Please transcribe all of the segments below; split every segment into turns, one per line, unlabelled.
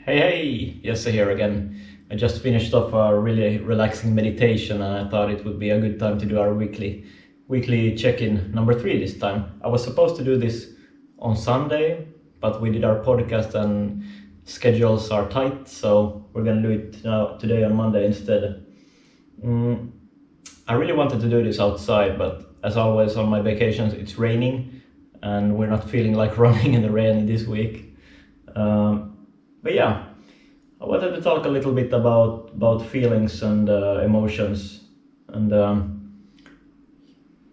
Hey, Jesse here again. I just finished off a really relaxing meditation and I thought it would be a good time to do our weekly check-in number 3 this time. I was supposed to do this on Sunday, but we did our podcast and schedules are tight, so we're gonna do it today on Monday instead. I really wanted to do this outside, but as always on my vacations it's raining and we're not feeling like running in the rain this week. But yeah, I wanted to talk a little bit about feelings and emotions. And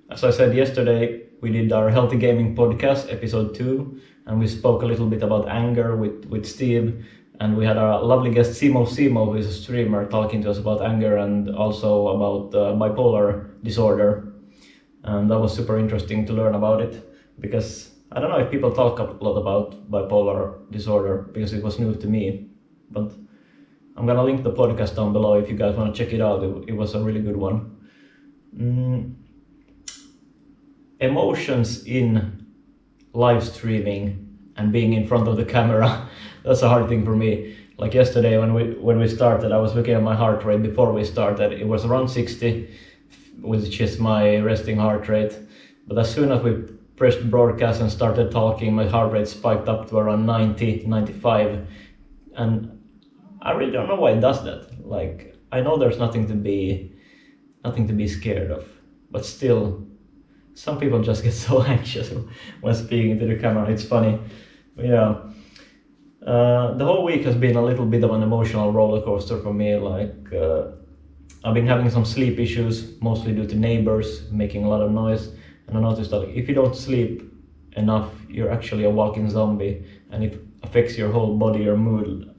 as I said yesterday, we did our Healthy Gaming podcast, episode 2, and we spoke a little bit about anger with Steve. And we had our lovely guest Simo, who is a streamer, talking to us about anger and also about bipolar disorder. And that was super interesting to learn about it, because I don't know if people talk a lot about bipolar disorder, because it was new to me. But I'm gonna link the podcast down below if you guys want to check it out. It was a really good one. Emotions in live streaming and being in front of the camera, that's a hard thing for me. Like yesterday when we started, I was looking at my heart rate before we started. It was around 60, which is my resting heart rate. But as soon as we pressed broadcast and started talking, my heart rate spiked up to around 90, 95. And I really don't know why it does that. Like, I know there's nothing to be scared of, but still, some people just get so anxious when speaking to the camera. It's funny. But yeah, the whole week has been a little bit of an emotional roller coaster for me. Like, I've been having some sleep issues, mostly due to neighbors making a lot of noise. And I noticed that if you don't sleep enough, you're actually a walking zombie, and it affects your whole body, your mood.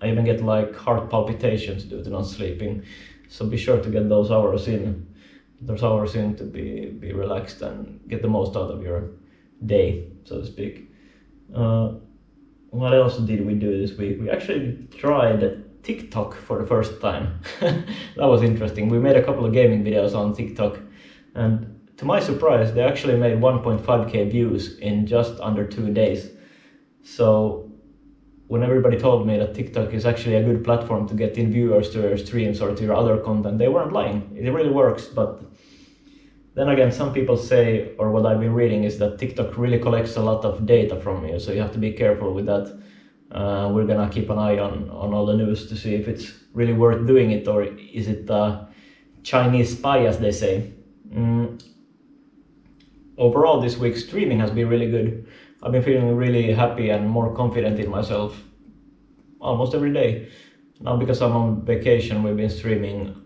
I even get like heart palpitations due to not sleeping. So be sure to get those hours in. To be relaxed and get the most out of your day, so to speak. What else did we do this week? We actually tried TikTok for the first time. That was interesting. We made a couple of gaming videos on TikTok, and to my surprise, they actually made 1.5k views in just under 2 days. So when everybody told me that TikTok is actually a good platform to get in viewers to your streams or to your other content, they weren't lying. It really works. But then again, some people say, or what I've been reading, is that TikTok really collects a lot of data from you, so you have to be careful with that. We're gonna keep an eye on all the news to see if it's really worth doing it, or is it a Chinese spy, as they say. Overall, this week streaming has been really good. I've been feeling really happy and more confident in myself almost every day. Now, because I'm on vacation, we've been streaming.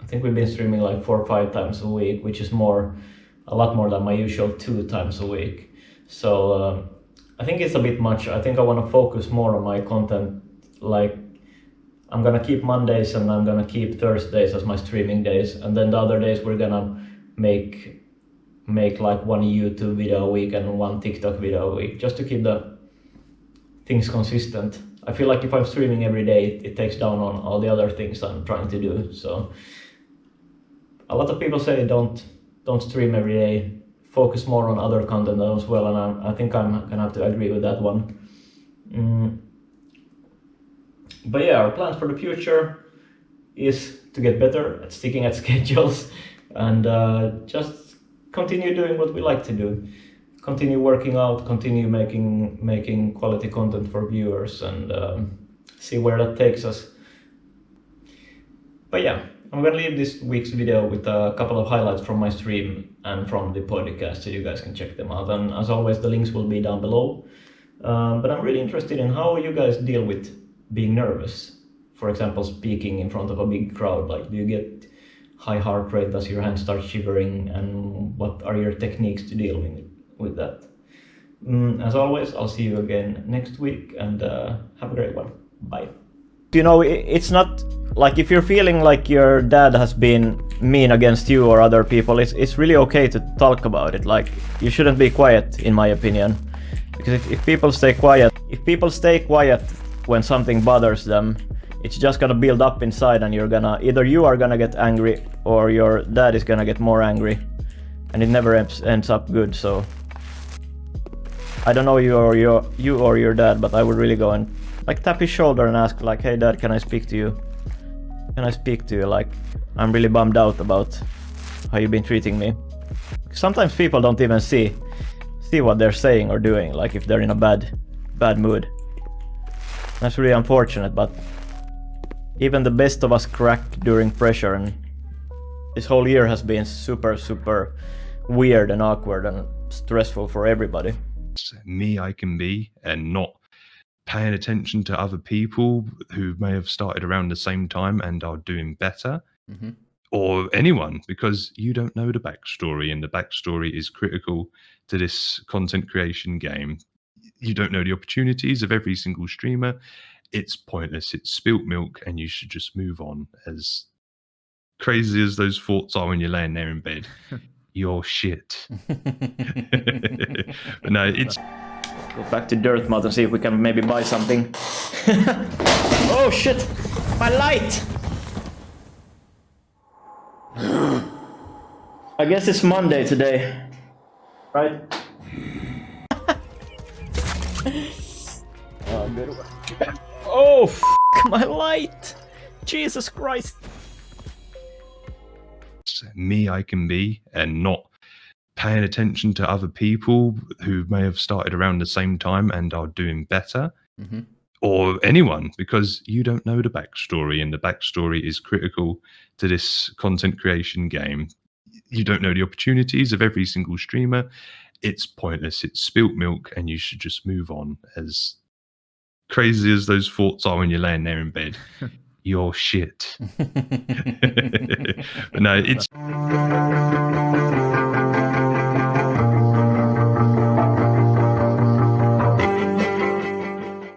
I think we've been streaming like 4 or 5 times a week, which is a lot more than my usual 2 times a week. So I think it's a bit much. I think I want to focus more on my content. Like, I'm gonna keep Mondays and I'm gonna keep Thursdays as my streaming days, and then the other days we're gonna make like 1 YouTube video a week and 1 TikTok video a week, just to keep the things consistent. I feel like if I'm streaming every day, it takes down on all the other things I'm trying to do. So a lot of people say don't stream every day, focus more on other content as well, and I think I'm gonna have to agree with that one. But yeah, our plans for the future is to get better at sticking at schedules and just continue doing what we like to do. Continue working out, continue making quality content for viewers, and see where that takes us. But yeah, I'm gonna leave this week's video with a couple of highlights from my stream and from the podcast, so you guys can check them out. And as always, the links will be down below. But I'm really interested in how you guys deal with being nervous. For example, speaking in front of a big crowd. Like, do you get high heart rate? Does your hand start shivering? And what are your techniques to deal with that? As always, I'll see you again next week, and have a great one. Bye. You know, it's not like if you're feeling like your dad has been mean against you or other people, it's really okay to talk about it. Like, you shouldn't be quiet, in my opinion, because if people stay quiet when something bothers them, it's just gonna build up inside, and either you are gonna get angry or your dad is gonna get more angry, and it never ends up good. So I don't know you or your dad, but I would really go and like tap his shoulder and ask like, hey dad, can I speak to you? Can I speak to you? Like, I'm really bummed out about how you've been treating me. Sometimes people don't even see what they're saying or doing, like if they're in a bad mood. That's really unfortunate, but even the best of us crack during pressure, and this whole year has been super weird and awkward and stressful for everybody.
Me I can be, and not paying attention to other people who may have started around the same time and are doing better.
Mm-hmm.
Or anyone, because you don't know the backstory, and the backstory is critical to this content creation game. You don't know the opportunities of every single streamer. It's pointless. It's spilt milk, and you should just move on. As crazy as those thoughts are when you're laying there in bed, you're shit. But no, it's...
Go back to Dirtmouth and see if we can maybe buy something. Oh shit! My light! I guess it's Monday today, right? Oh, good one. Oh, f*** my light! Jesus Christ!
Me I can be, and not paying attention to other people who may have started around the same time and are doing better.
Mm-hmm.
Or anyone, because you don't know the backstory, and the backstory is critical to this content creation game. You don't know the opportunities of every single streamer. It's pointless. It's spilt milk, and you should just move on. As crazy as those thoughts are when you're laying there in bed, you're shit. But no, it's...